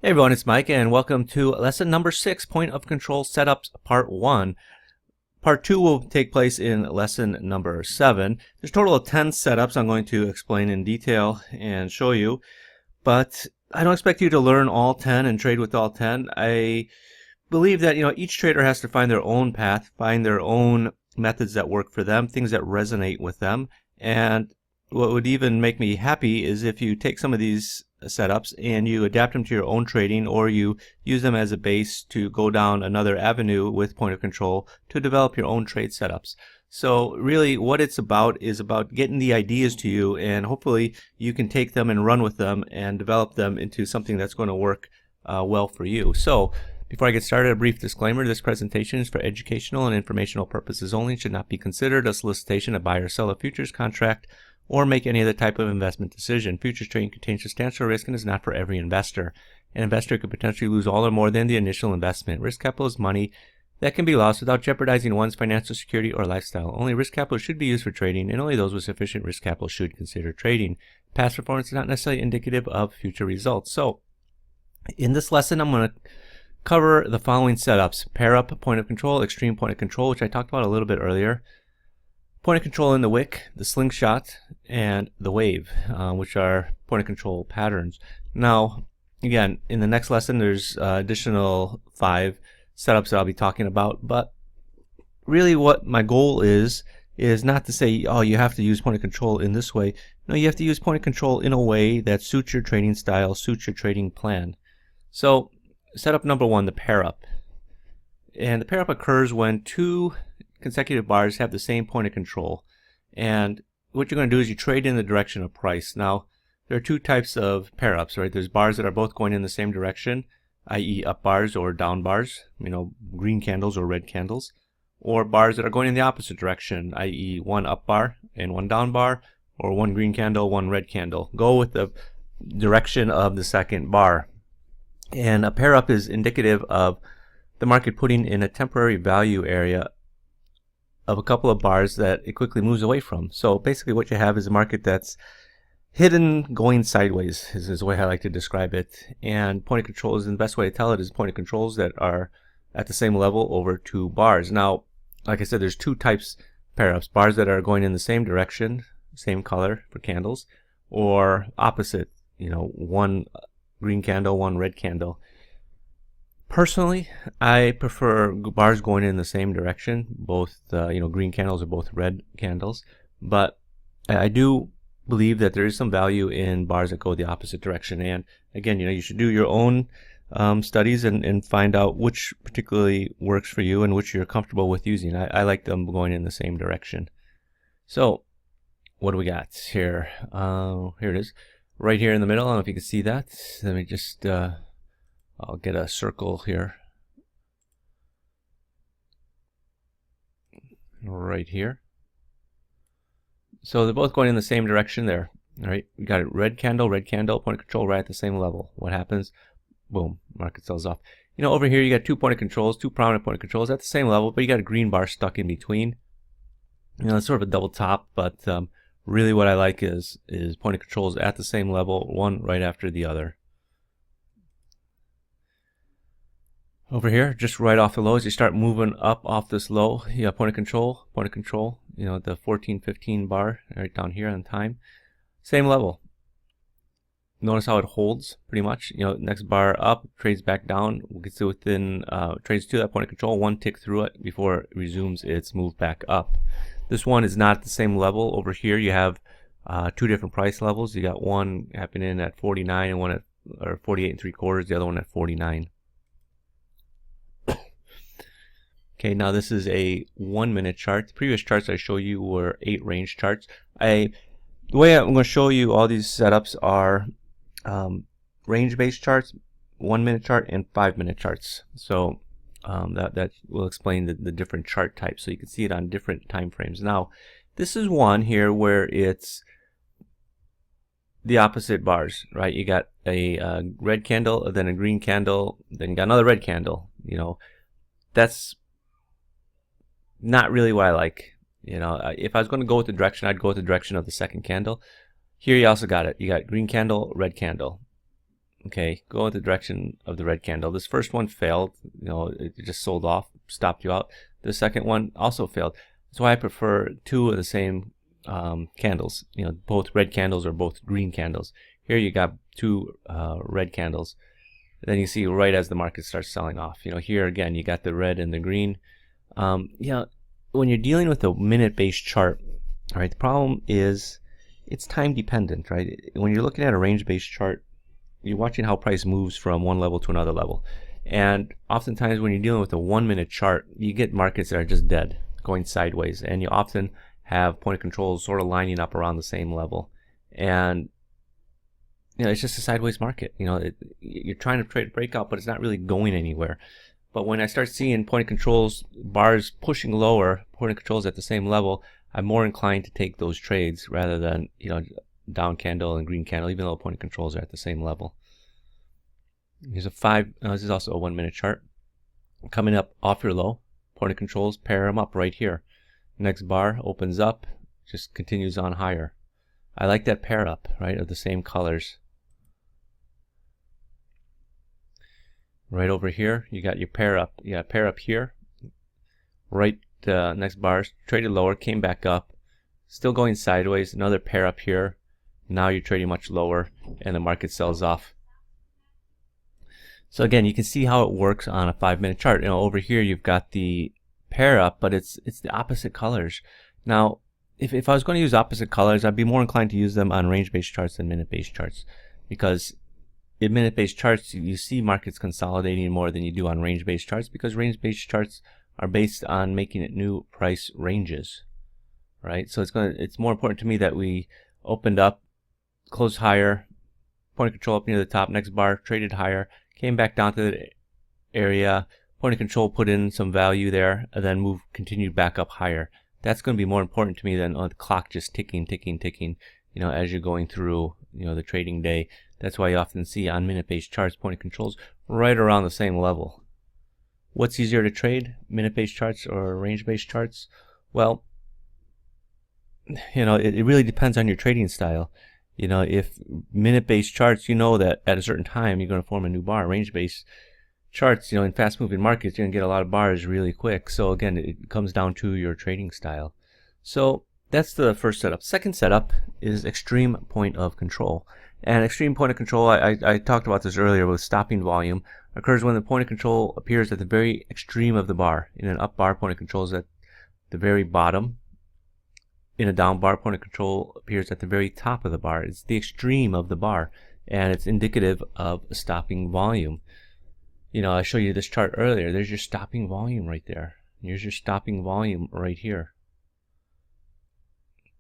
Hey everyone, it's Mike and welcome to lesson number 6, Point of Control Setups Part 1. Part 2 will take place in lesson number 7. There's a total of 10 setups I'm going to explain in detail and show you, but I don't expect you to learn all 10 and trade with all 10. I believe that each trader has to find their own path, find their own methods that work for them, things that resonate with them, and what would even make me happy is if you take some of these setups and you adapt them to your own trading, or you use them as a base to go down another avenue with point of control to develop your own trade setups. So really what it's about is about getting the ideas to you, and hopefully you can take them and run with them and develop them into something that's going to work well for you. So before I get started, a brief disclaimer: this presentation is for educational and informational purposes only and should not be considered a solicitation to buy or sell a futures contract or make any other type of investment decision. Futures trading contains substantial risk and is not for every investor. An investor could potentially lose all or more than the initial investment. Risk capital is money that can be lost without jeopardizing one's financial security or lifestyle. Only risk capital should be used for trading, and only those with sufficient risk capital should consider trading. Past performance is not necessarily indicative of future results. So, in this lesson, I'm going to cover the following setups: pair up point of control, extreme point of control, which I talked about a little bit earlier, point of control in the wick, the slingshot, and the wave, which are point of control patterns. Now, again, in the next lesson, there's additional 5 setups that I'll be talking about, but really what my goal is not to say, oh, you have to use point of control in this way. No, you have to use point of control in a way that suits your trading style, suits your trading plan. So, setup number 1, the pair up. And the pair up occurs when 2 consecutive bars have the same point of control, and what you're going to do is you trade in the direction of price. Now, there are 2 types of pair ups, right? There's bars that are both going in the same direction, i.e. up bars or down bars, green candles or red candles, or bars that are going in the opposite direction, i.e. one up bar and one down bar, or one green candle, one red candle. Go with the direction of the second bar. And a pair up is indicative of the market putting in a temporary value area of a couple of bars that it quickly moves away from. So basically what you have is a market that's hidden going sideways, is the way I like to describe it. And point of control is the best way to tell it is point of controls that are at the same level over 2 bars. Now, like I said, there's 2 types pair ups: bars that are going in the same direction, same color for candles, or opposite, one green candle, one red candle. Personally, I prefer bars going in the same direction, both green candles or both red candles, but I do believe that there is some value in bars that go the opposite direction. And again, you should do your own studies and find out which particularly works for you and which you're comfortable with using. I like them going in the same direction. So what do we got here? Here it is, right here in the middle. I don't know if you can see that. Let me just I'll get a circle here, right here. So they're both going in the same direction there. All right, we got it, red candle, point of control right at the same level. What happens? Boom, market sells off. Over here you got 2 point of controls, 2 prominent point of controls at the same level, but you got a green bar stuck in between. It's sort of a double top, but really what I like is point of controls at the same level, one right after the other. Over here, just right off the lows, you start moving up off this low. You have point of control, the 14-15 bar right down here on time. Same level. Notice how it holds pretty much. Next bar up, trades back down, gets to within, trades to that point of control, 1 tick through it before it resumes its move back up. This one is not at the same level. Over here, you have 2 different price levels. You got one happening at 49 and one at 48 3/4, the other one at 49. Okay, now this is a 1-minute chart. The previous charts I showed you were 8 range charts. The way I'm going to show you all these setups are range-based charts, 1-minute chart, and 5-minute charts. So that will explain the different chart types, so you can see it on different time frames. Now, this is one here where it's the opposite bars, right? You got a red candle, then a green candle, then you got another red candle. That's not really what I like. If I was going to go with the direction, I'd go with the direction of the second candle. Here you also got it. You got green candle, red candle. okay, go in the direction of the red candle. This first one failed, it just sold off, stopped you out. The second one also failed. That's why I prefer two of the same candles, both red candles or both green candles. Here you got two red candles. Then you see right as the market starts selling off. Here again you got the red and the green. When you're dealing with a minute-based chart, all right, the problem is it's time dependent, right? When you're looking at a range-based chart, you're watching how price moves from one level to another level. And oftentimes when you're dealing with a 1 minute chart, you get markets that are just dead, going sideways. And you often have point of controls sort of lining up around the same level. And it's just a sideways market. You're trying to trade breakout, but it's not really going anywhere. But when I start seeing point of controls bars pushing lower, point of controls at the same level, I'm more inclined to take those trades rather than down candle and green candle, even though point of controls are at the same level. Here's a this is also a 1 minute chart. Coming up off your low, point of controls, pair them up right here. Next bar opens up, just continues on higher. I like that pair up, right, of the same colors. Right over here, you got your pair up. You got pair up here. Right, next bar traded lower, came back up, still going sideways. Another pair up here. Now you're trading much lower, and the market sells off. So again, you can see how it works on a 5 minute chart. Over here you've got the pair up, but it's the opposite colors. Now, if I was going to use opposite colors, I'd be more inclined to use them on range-based charts than minute-based charts, because in minute-based charts you see markets consolidating more than you do on range-based charts, because range-based charts are based on making it new price ranges, right? So it's more important to me that we opened up, closed higher, point of control up near the top, next bar traded higher, came back down to the area, point of control put in some value there, and then continued back up higher. That's going to be more important to me than the clock just ticking, as you're going through, the trading day. That's why you often see on minute-based charts point of controls right around the same level. What's easier to trade, minute-based charts or range-based charts? Well, it really depends on your trading style. If minute-based charts, that at a certain time you're going to form a new bar. Range-based charts, in fast-moving markets, you're going to get a lot of bars really quick. So again, it comes down to your trading style. So that's the first setup. Second setup is extreme point of control. And extreme point of control, I talked about this earlier with stopping volume, occurs when the point of control appears at the very extreme of the bar. In an up bar, point of control is at the very bottom. In a down bar, point of control appears at the very top of the bar. It's the extreme of the bar, and it's indicative of stopping volume. I showed you this chart earlier. There's your stopping volume right there. Here's your stopping volume right here.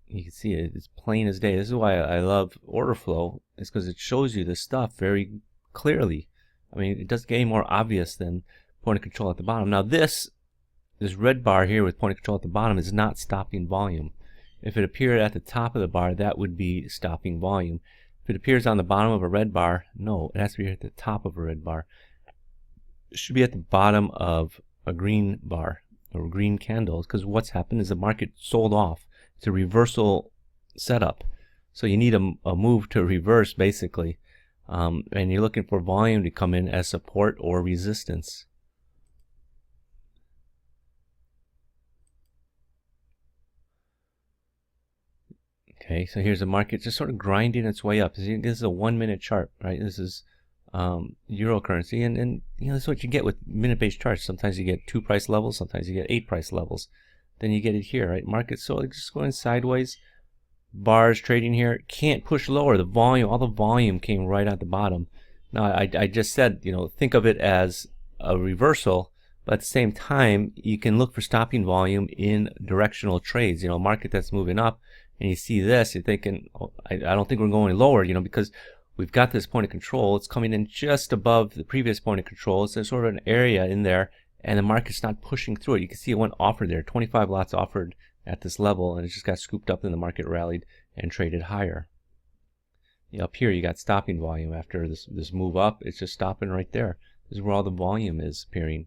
You can see it. It's plain as day. This is why I love order flow. It's because it shows you this stuff very clearly. I mean, it doesn't get any more obvious than point of control at the bottom. Now this red bar here with point of control at the bottom is not stopping volume. If it appeared at the top of the bar, that would be stopping volume. If it appears on the bottom of a red bar, no, it has to be at the top of a red bar. It should be at the bottom of a green bar or green candles, because what's happened is the market sold off. It's a reversal setup. So you need a move to reverse, basically. And you're looking for volume to come in as support or resistance. Okay, so here's the market just sort of grinding its way up. This is a 1 minute chart, right? This is euro currency, and that's what you get with minute-based charts. Sometimes you get 2 price levels, sometimes you get 8 price levels. Then you get it here, right? Market so just going sideways. Bars trading here, can't push lower. The volume, all the volume came right at the bottom. Now I just said, think of it as a reversal, but at the same time you can look for stopping volume in directional trades. Market that's moving up, and you see this, you're thinking, oh, I don't think we're going lower, because we've got this point of control. It's coming in just above the previous point of control. So there's sort of an area in there, and the market's not pushing through it. You can see it went offered there, 25 lots offered at this level, and it just got scooped up, and the market rallied and traded higher. Up here you got stopping volume after this move up. It's just stopping right there. This is where all the volume is appearing.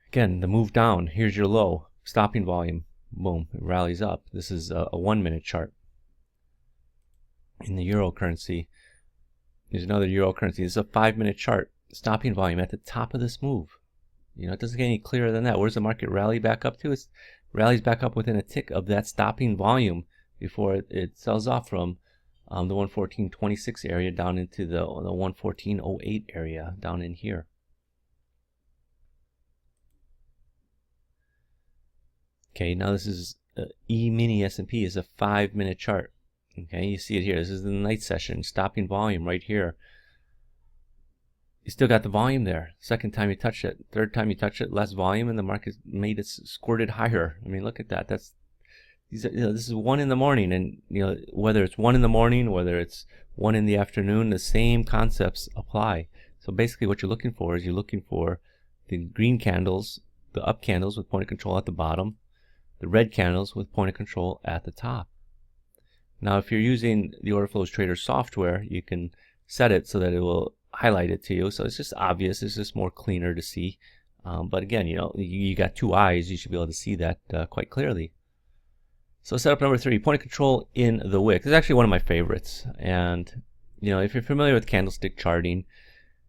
Again, the move down, here's your low, stopping volume, boom, it rallies up. This is a 1 minute chart. In the euro currency, There's another euro currency. This is a 5-minute chart. Stopping volume at the top of this move. You know, it doesn't get any clearer than that. Where's the market rally back up to? It rallies back up within a tick of that stopping volume before it sells off from the 114.26 area down into the 114.08 area down in here. Okay, now this is E-mini S&P is a 5-minute chart. Okay, you see it here. This is the night session, stopping volume right here. You still got the volume there. Second time you touch it, third time you touch it, less volume, and the market made it squirted higher. I mean, look at that. That's these are, this is 1 in the morning, and whether it's 1 in the morning, whether it's 1 in the afternoon, the same concepts apply. So basically, what you're looking for is you're looking for the green candles, the up candles with point of control at the bottom, the red candles with point of control at the top. Now, if you're using the Order Flows Trader software, you can set it so that it will highlight it to you. So it's just obvious. It's just more cleaner to see. But again, you got 2 eyes. You should be able to see that quite clearly. So setup number 3, point of control in the wick. This is actually one of my favorites. And if you're familiar with candlestick charting,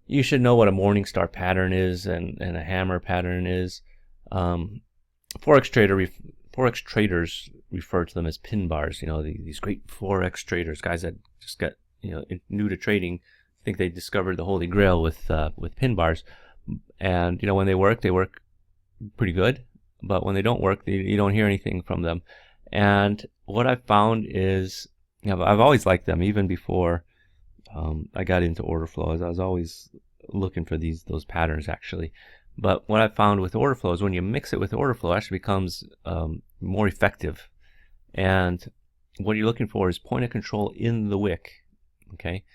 you should know what a morning star pattern is and a hammer pattern is. Forex traders refer to them as pin bars. These great Forex traders, guys that just got new to trading, think they discovered the holy grail with pin bars. And when they work pretty good. But when they don't work, you don't hear anything from them. And what I've found is, I've always liked them even before I got into order flows. I was always looking for those patterns actually. But what I found with order flows, when you mix it with order flow, it actually becomes more effective. And what you're looking for is point of control in the wick, okay,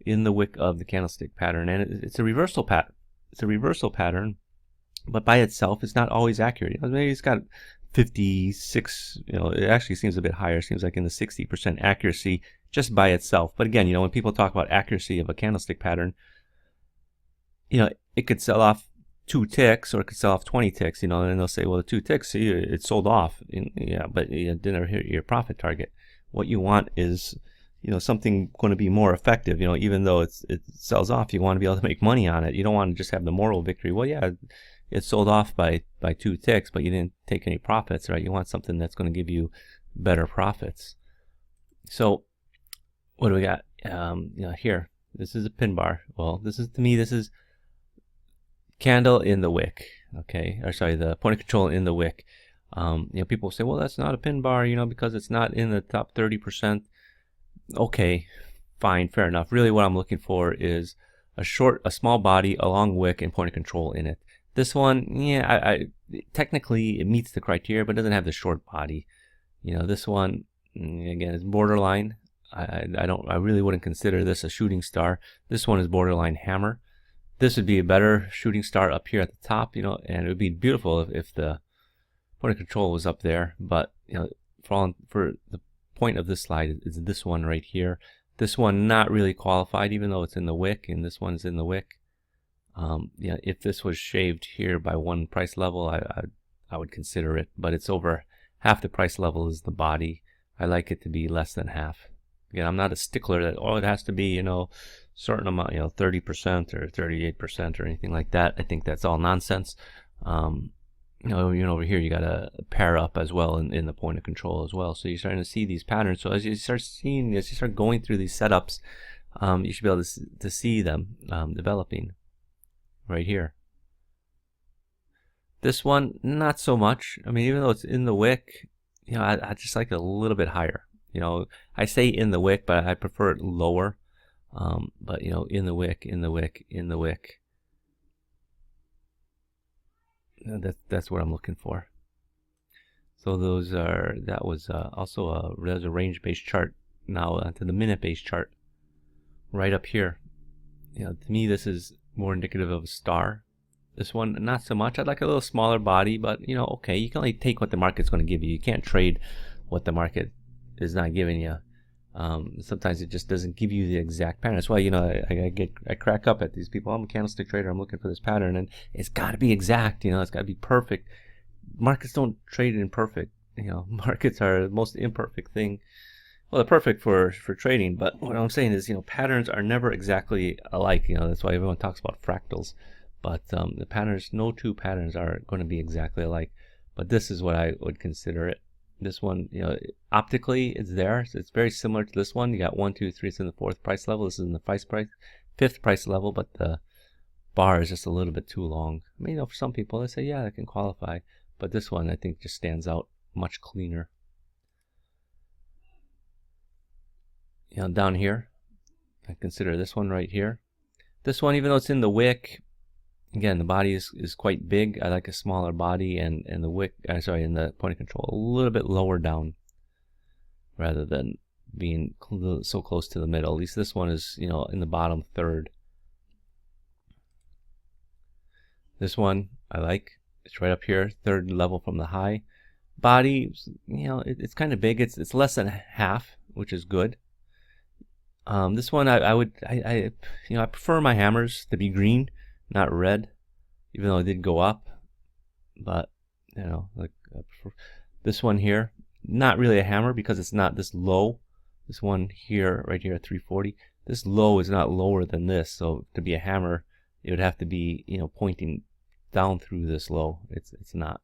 in the wick of the candlestick pattern. And it's a reversal pattern. It's a reversal pattern, but by itself, it's not always accurate. Maybe it's got 56. It actually seems a bit higher. It seems like in the 60% accuracy just by itself. But again, when people talk about accuracy of a candlestick pattern, it could sell off 2 ticks, or it could sell off 20 ticks, and they'll say, well, the 2 ticks, see, it sold off. Yeah, but you didn't hit your profit target. What you want is, something going to be more effective. Even though it sells off, you want to be able to make money on it. You don't want to just have the moral victory. Well, yeah, it sold off by 2 ticks, but you didn't take any profits, right? You want something that's going to give you better profits. So what do we got? Here, this is a pin bar. Well, this is candle in the wick, okay, or sorry, the point of control in the wick. People say, well, that's not a pin bar, because it's not in the top 30%. Okay, fine, fair enough. Really what I'm looking for is a small body, a long wick, and point of control in it. This one, yeah, technically it meets the criteria, but it doesn't have the short body. This one, again, is borderline. I really wouldn't consider this a shooting star. This one is borderline hammer. This would be a better shooting star up here at the top, and it would be beautiful if the point of control was up there. But for the point of this slide is this one right here. This one not really qualified, even though it's in the wick, and this one's in the wick. If this was shaved here by 1 price level, I would consider it. But it's over half the price level is the body. I like it to be less than half. Again, I'm not a stickler that it has to be certain amount, 30% or 38% or anything like that. I think that's all nonsense. Over here you got a pair up as well in the point of control as well. So you're starting to see these patterns. So as you start going through these setups, you should be able to see them developing right here. This one, not so much. I mean, even though it's in the wick, I just like it a little bit higher. I say in the wick, but I prefer it lower. But in the wick, in the wick, in the wick. That's what I'm looking for. So that was also there's a range-based chart. Now to the minute-based chart, right up here. To me, this is more indicative of a star. This one, not so much. I'd like a little smaller body, but okay, you can only take what the market's going to give you. You can't trade what the market is not giving you. Sometimes it just doesn't give you the exact pattern. That's why I crack up at these people. I'm a candlestick trader. I'm looking for this pattern, and it's got to be exact. It's got to be perfect. Markets don't trade in perfect. Markets are the most imperfect thing. Well, they're perfect for trading, but what I'm saying is, patterns are never exactly alike. That's why everyone talks about fractals. But the patterns, no two patterns are going to be exactly alike. But this is what I would consider it. This one, optically, it's there. So it's very similar to this one. You got 1, 2, 3. It's in the 4th price level. This is in the 5th price level, but the bar is just a little bit too long. I mean, for some people, they say, yeah, that can qualify. But this one, I think, just stands out much cleaner. Down here, I consider this one right here. This one, even though it's in the wick, again, the body is quite big. I like a smaller body, and the wick, in the point of control, a little bit lower down, rather than being so close to the middle. At least this one is, in the bottom third. This one I like. It's right up here, 3rd level from the high. Body, it's kind of big. It's less than half, which is good. This one I prefer my hammers to be green, not red, even though it did go up. But like I prefer this one here, not really a hammer because it's not this low. This one here, right here at 340, this low is not lower than this. So to be a hammer, it would have to be pointing down through this low. It's not.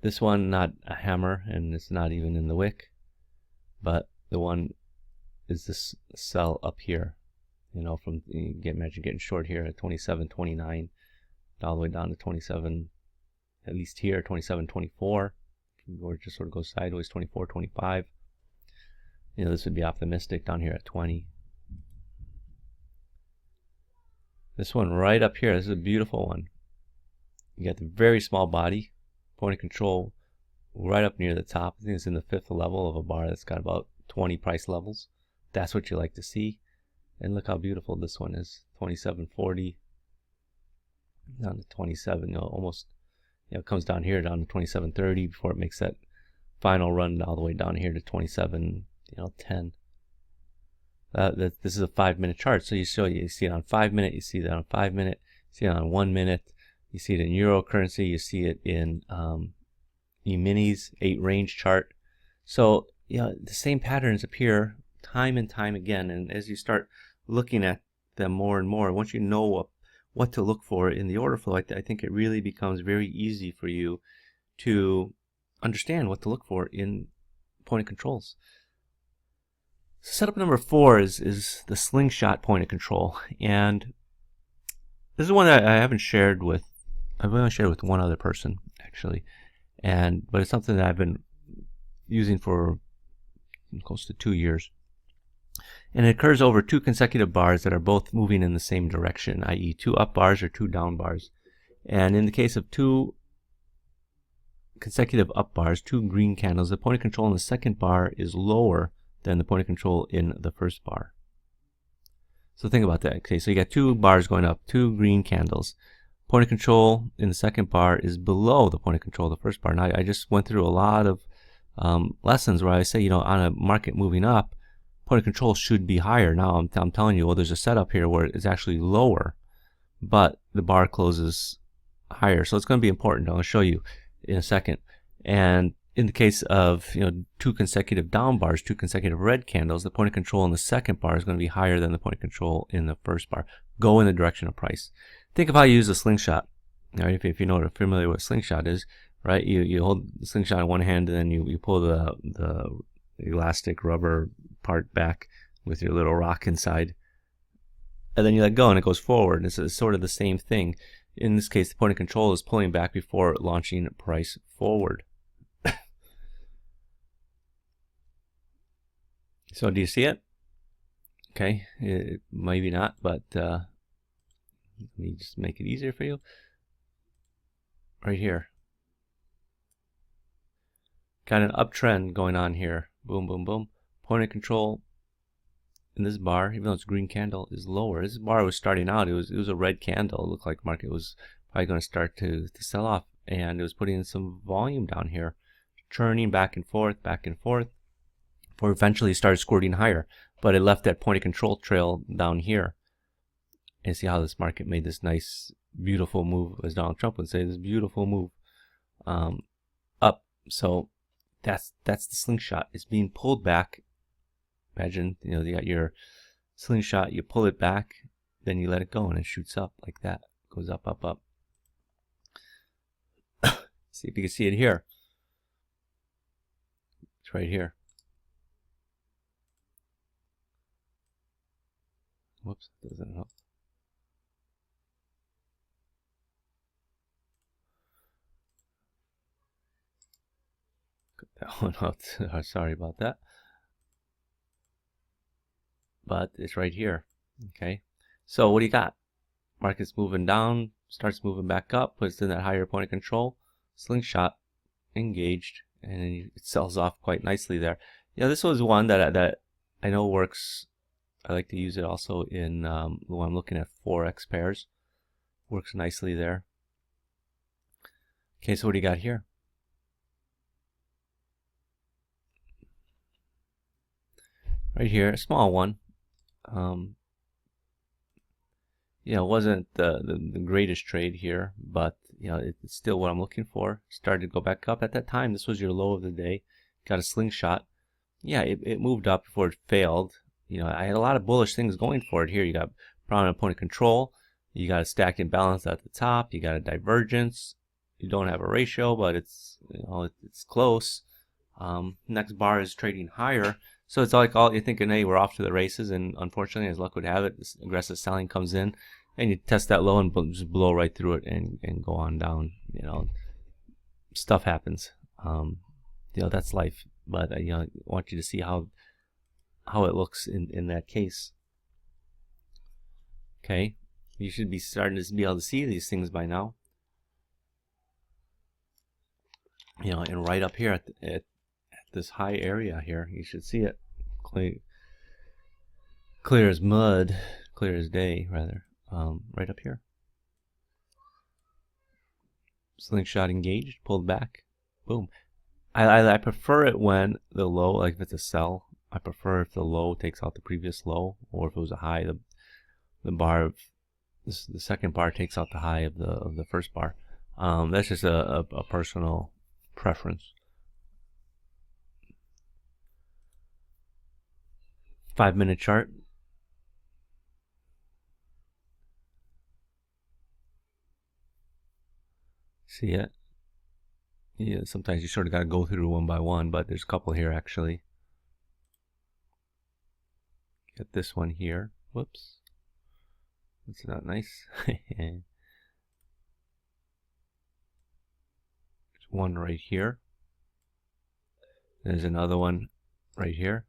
This one, not a hammer, and it's not even in the wick. But the one is this cell up here, from imagine getting short here at 27.29 all the way down to 27, at least here 27.24, or it just sort of goes sideways 24.25. This would be optimistic down here at 20. This one right up here, this is a beautiful one. You got the very small body, point of control right up near the top. I think it's in the 5th level of a bar that's got about 20 price levels. That's what you like to see. And look how beautiful this one is. 27.40 down to 27. Almost, it comes down here down to 27.30 before it makes that final run all the way down here to 27.10. This is a 5-minute chart, so you see it on 5 minute, you see that on 5 minute, you see it on 1 minute, you see it in euro currency, you see it in E-minis 8 range chart. So the same patterns appear time and time again, and as you start looking at them more and more, once you know what to look for in the order flow, I think it really becomes very easy for you to understand what to look for in point of controls. So setup number 4 is the slingshot point of control, and this is one that I haven't shared with. I've only shared with one other person actually, but it's something that I've been using for close to 2 years. And it occurs over 2 consecutive bars that are both moving in the same direction, i.e. 2 up bars or 2 down bars. And in the case of 2 consecutive up bars, 2 green candles, the point of control in the second bar is lower than the point of control in the first bar. So think about that. Okay, so you got 2 bars going up, 2 green candles. Point of control in the second bar is below the point of control of the first bar. Now, I just went through a lot of lessons where I say, on a market moving up, point of control should be higher. Now I'm telling you, well, there's a setup here where it's actually lower, but the bar closes higher. So it's going to be important. I'll show you in a second. And in the case of 2 consecutive down bars, 2 consecutive red candles, the point of control in the second bar is going to be higher than the point of control in the first bar. Go in the direction of price. Think of how you use a slingshot. Right? If you know what familiar with a slingshot is, right? You hold the slingshot in one hand, and then you pull the elastic rubber part back with your little rock inside, and then you let go and it goes forward. It's sort of the same thing. In this case, the point of control is pulling back before launching price forward. So do you see it? Okay, maybe not, but let me just make it easier for you. Right here. Got an uptrend going on here. Boom, boom, boom. Point of control in this bar, even though it's a green candle, is lower. This bar was starting out, it was a red candle. It looked like market was probably going to start to sell off, and it was putting in some volume down here, churning back and forth, before eventually started squirting higher. But it left that point of control trail down here. And see how this market made this nice, beautiful move, as Donald Trump would say, this beautiful move up. So that's the slingshot. It's being pulled back Imagine, you got your slingshot, you pull it back, then you let it go and it shoots up like that. Goes up, up, up. See if you can see it here. It's right here. Whoops, doesn't help. Cut that one out. Sorry about that. But it's right here. Okay. So what do you got? Market's moving down, starts moving back up, puts in that higher point of control, slingshot, engaged, and then it sells off quite nicely there. This was one that I know works. I like to use it also in when I'm looking at 4x pairs. Works nicely there. Okay, so what do you got here? Right here, a small one. It wasn't the greatest trade here, but it's still what I'm looking for. Started to go back up. At that time, this was your low of the day. Got a slingshot. Yeah, it moved up before it failed. I had a lot of bullish things going for it here. You got prominent point of control. You got a stacked imbalance at the top. You got a divergence. You don't have a ratio, but it's it's close. Next bar is trading higher. So it's like you're thinking, hey, we're off to the races, and unfortunately, as luck would have it, this aggressive selling comes in, and you test that low and just blow right through it and go on down. Stuff happens. That's life. But I want you to see how it looks in that case. Okay, you should be starting to be able to see these things by now. And right up here at this high area here, you should see it clear as mud, clear as day rather. Right up here. Slingshot engaged, pulled back, boom. I prefer it when the low, like if it's a sell, I prefer if the low takes out the previous low, or if it was a high, the bar of the second bar takes out the high of the first bar. That's just a personal preference. 5-minute chart. See it? Yeah, sometimes you sort of got to go through one by one, but there's a couple here actually. Get this one here. Whoops. That's not nice. There's one right here. There's another one right here.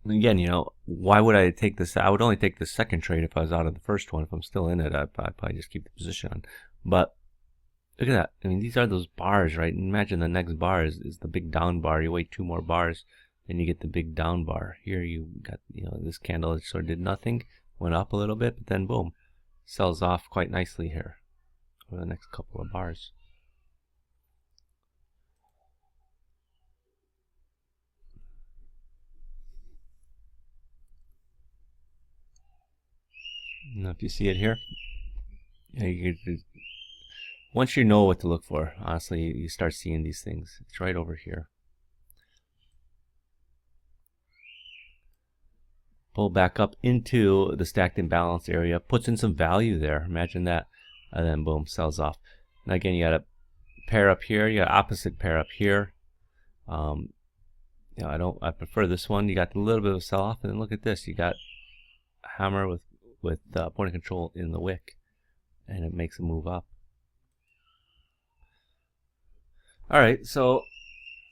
And again, why would I take this? I would only take the second trade if I was out of the first one. If I'm still in it, I'd probably just keep the position on. But look at that. I mean, these are those bars, right? Imagine the next bar is the big down bar. You wait 2 more bars, and you get the big down bar. Here you got, this candle sort of did nothing, went up a little bit, but then boom, sells off quite nicely here over the next couple of bars. Now, if you see it here, once you know what to look for, honestly, you start seeing these things. It's right over here. Pull back up into the stacked imbalance area, puts in some value there. Imagine that, and then boom, sells off. Now again, you got a pair up here. You got opposite pair up here. I prefer this one. You got a little bit of a sell off, and then look at this. You got a hammer with point of control in the wick, and it makes a move up. All right, so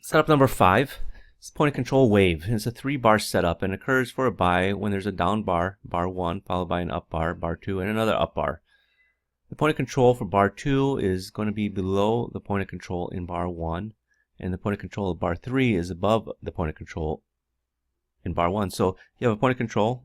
setup number 5 is point of control wave. It's a 3-bar setup and occurs for a buy when there's a down bar, bar 1, followed by an up bar, bar 2, and another up bar. The point of control for bar 2 is going to be below the point of control in bar 1, and the point of control of bar 3 is above the point of control in bar 1. So you have a point of control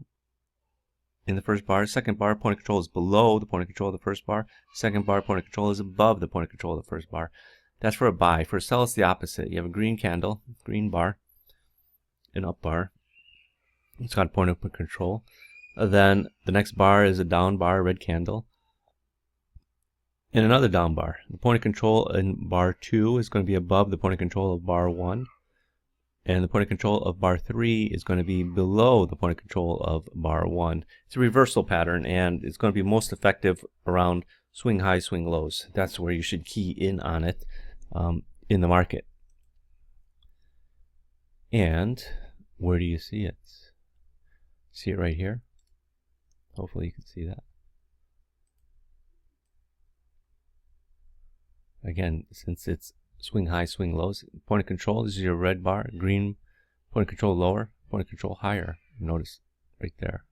in the first bar. Second bar, point of control is below the point of control of the first bar. Second bar, point of control is above the point of control of the first bar. That's for a buy. For a sell, it's the opposite. You have a green candle, green bar, an up bar. It's got a point of control. Then the next bar is a down bar, red candle. and another down bar. The point of control in bar 2 is going to be above the point of control of bar 1. And the point of control of bar 3 is going to be below the point of control of bar 1. It's a reversal pattern, and it's going to be most effective around swing high, swing lows. That's where you should key in on it in the market. And where do you see it? See it right here? Hopefully you can see that. Again, since it's swing high, swing lows, point of control, this is your red bar, green point of control lower, point of control higher. Notice right there.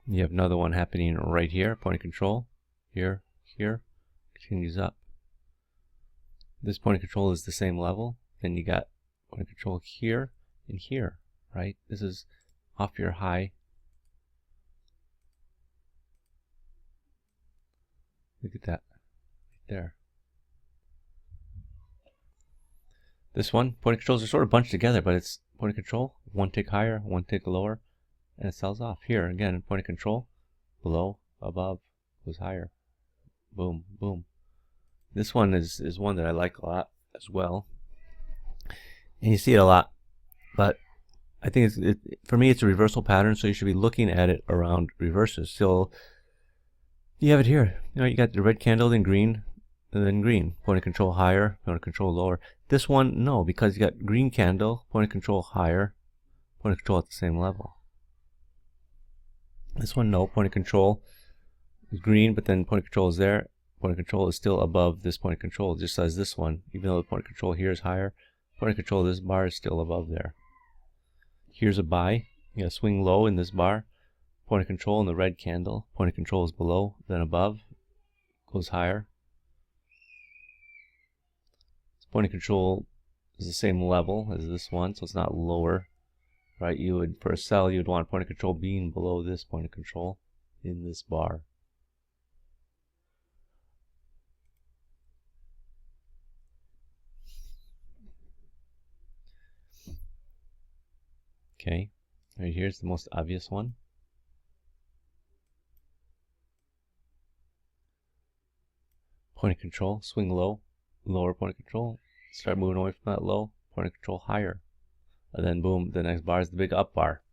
You have another one happening right here, point of control, here, here, continues up. This point of control is the same level. Then you got point of control here and here, right? This is off your high. Look at that, right there. This one, point of controls are sort of bunched together, but it's point of control, one tick higher, one tick lower, and it sells off. Here, again, point of control, below, above, goes higher. Boom, boom. This one is one that I like a lot as well. And you see it a lot, but I think for me it's a reversal pattern, so you should be looking at it around reverses. So you have it here. You know, you got the red candle, then green, and then green. Point of control higher, point of control lower. This one, no, because you got green candle, point of control higher, point of control at the same level. This one, no, point of control is green, but then point of control is there. Point of control is still above this point of control, just as this one. Even though the point of control here is higher, point of control of this bar is still above there. Here's a buy. You got swing low in this bar. Point of control in the red candle. Point of control is below, then above. Goes higher. Point of control is the same level as this one, so it's not lower, right? You would, for a sell, you would want point of control being below this point of control in this bar. Okay, right here's the most obvious one. Point of control, swing low, lower point of control, start moving away from that low, point of control higher. And then boom, the next bar is the big up bar.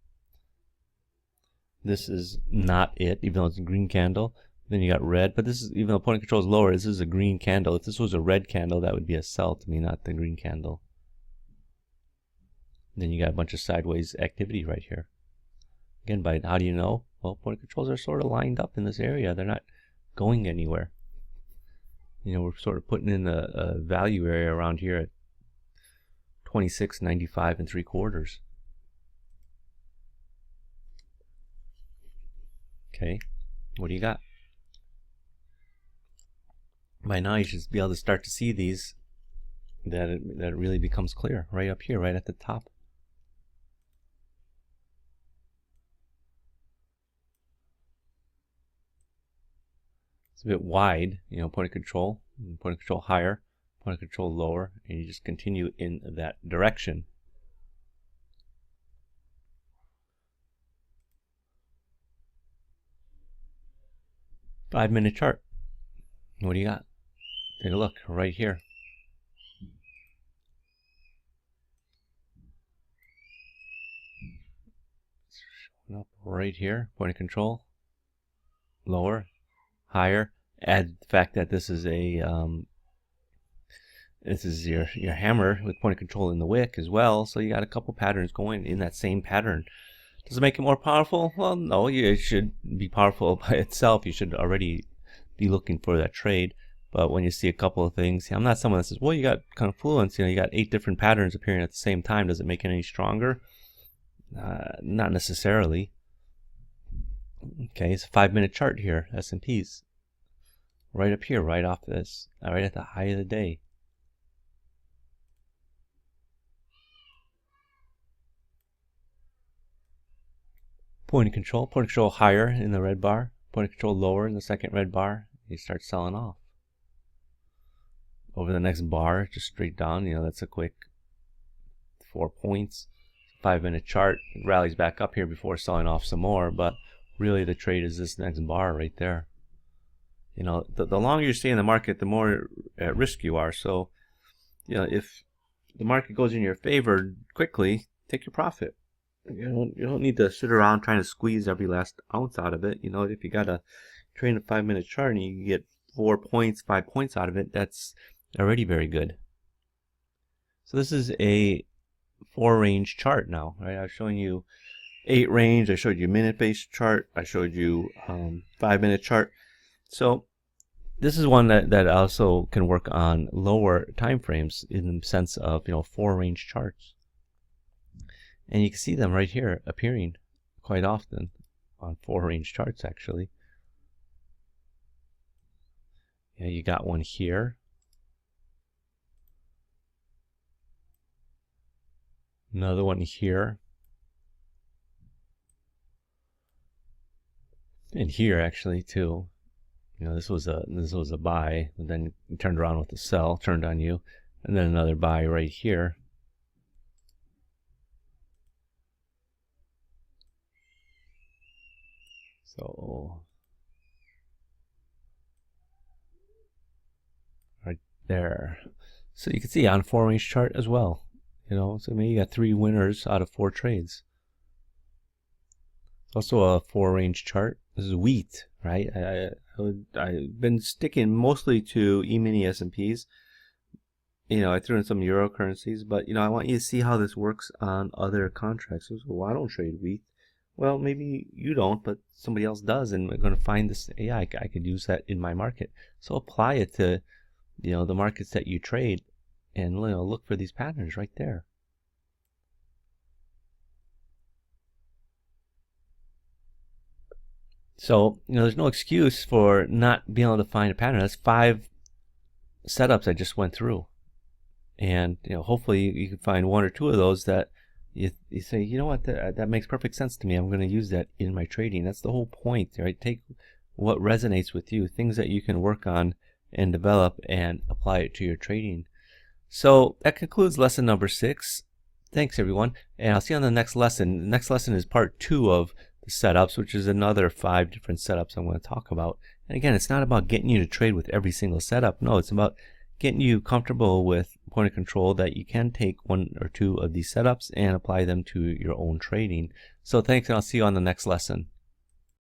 This is not it, even though it's a green candle. Then you got red, but this is, even though point of control is lower, this is a green candle. If this was a red candle, that would be a sell to me, not the green candle. Then you got a bunch of sideways activity right here. Again, by how do you know? Well, point of controls are sort of lined up in this area. They're not going anywhere. You know, we're sort of putting in a value area around here at 26.95 3/4. Okay, what do you got? By now you should be able to start to see these, that it really becomes clear right up here, right at the top. It's a bit wide, you know, point of control higher, point of control lower, and you just continue in that direction. Five-minute chart. What do you got? Take a look right here. It's showing up right here. Point of control, lower, higher. Add the fact that this is a this is your hammer with point of control in the wick as well. So you got a couple patterns going in that same pattern. Does it make it more powerful? Well, no. It should be powerful by itself. You should already be looking for that trade. But when you see a couple of things, I'm not someone that says, well, you got confluence. You know, you got 8 different patterns appearing at the same time. Does it make it any stronger? Not necessarily. Okay, it's a 5-minute chart here. S&Ps. Right up here, right off this, right at the high of the day. Point of control higher in the red bar, point of control lower in the second red bar. You start selling off. Over the next bar, just straight down, you know, that's a quick 4 points. 5-minute chart, it rallies back up here before selling off some more, but really the trade is this next bar right there. You know, the longer you stay in the market, the more at risk you are. So, you know, if the market goes in your favor quickly, take your profit. You don't need to sit around trying to squeeze every last ounce out of it. You know, if you got a trade a 5-minute chart and you get 4 points, 5 points out of it, that's already very good. So this is a 4-range chart now, right? I was showing you 8 range. I showed you minute-based chart. I showed you 5-minute chart. So this is one that also can work on lower time frames in the sense of, you know, 4-range charts. And you can see them right here appearing quite often on 4-range charts, actually. Yeah, you got one here. Another one here. And here actually too. You know, this was a buy, and then you turned around with a sell, turned on you, and then another buy right here. So right there. So you can see on 4-range chart as well. You know, so maybe you got 3 winners out of 4 trades. Also a 4-range chart. This is wheat, right? I've been sticking mostly to E-mini S&Ps. You know, I threw in some euro currencies, but you know, I want you to see how this works on other contracts. So, well, I don't trade wheat. Well, maybe you don't, but somebody else does, and we're going to find this. Yeah, I could use that in my market. So apply it to, you know, the markets that you trade, and you know, look for these patterns right there. So, you know, there's no excuse for not being able to find a pattern. That's 5 setups I just went through. And, you know, hopefully you can find 1 or 2 of those that you say, you know what, that makes perfect sense to me. I'm going to use that in my trading. That's the whole point, right? Take what resonates with you, things that you can work on and develop and apply it to your trading. So that concludes lesson number 6. Thanks, everyone. And I'll see you on the next lesson. The next lesson is part 2 of the setups, which is another 5 different setups I'm going to talk about. And again, it's not about getting you to trade with every single setup. No, it's about getting you comfortable with point of control that you can take 1 or 2 of these setups and apply them to your own trading. So thanks, and I'll see you on the next lesson.